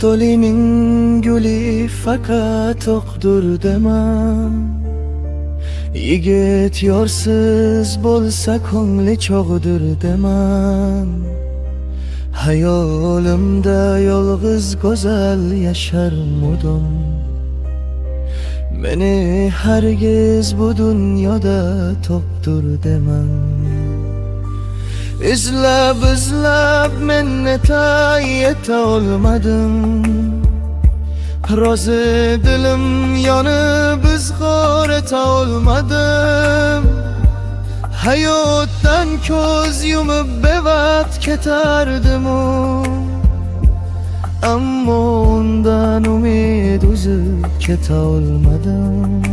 Shaftolining guli faqat o'qdir demam. Yigit yorsiz bo'lsa ko'ngli cho'g'dir demam. Hayolimda yolg'iz go'zal yashar mudom. Meni hargiz bu dunyoda topdir demam. İzlab men yeta olmadim. Rozi dilim yonib izg'or eta olmadim. Hayotdan ko'z yumib bevaqt ketardim, ammo undan umid uzib keta olmadim.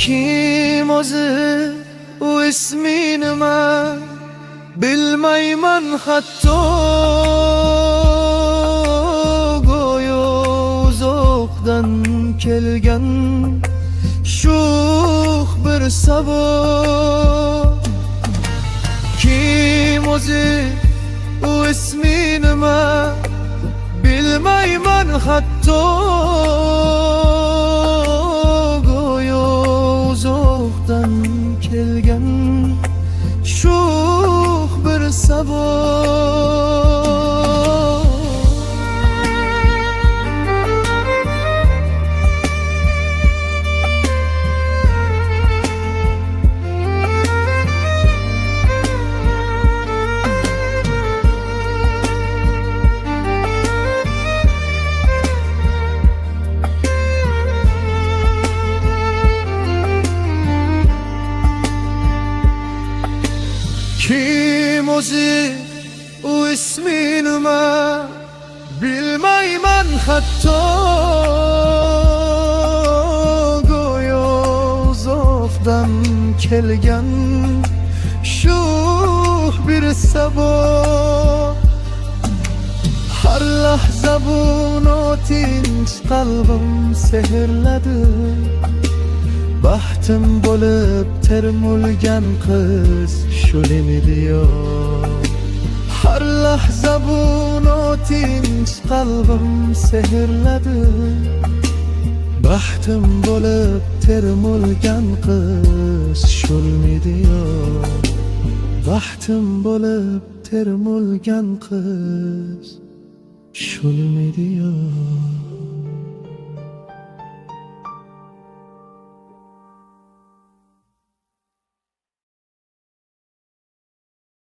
Kim o'zi, u ismi nima bilmayman hatto. Go'yo uzoqdan kelgan sho'x bir sabo. Kim o'zi, u ismi nima bilmayman hatto. Go'yo uzoqdan kelgan sho'x bir sabo. Kim o'zi, u ismi nima bilmayman hatto. Go'yo uzoqdan kelgan sho'x bir sabo. Har lahza bu notinch qalbim sehrladi. Baxtim bo'lib termulgan qiz shulimidi yo. Har lahza bu notinch qalbim sehrladi. Baxtim bo'lib termulgan qiz shulmidi yo. Baxtim bo'lib termulgan qiz shulmidi yo.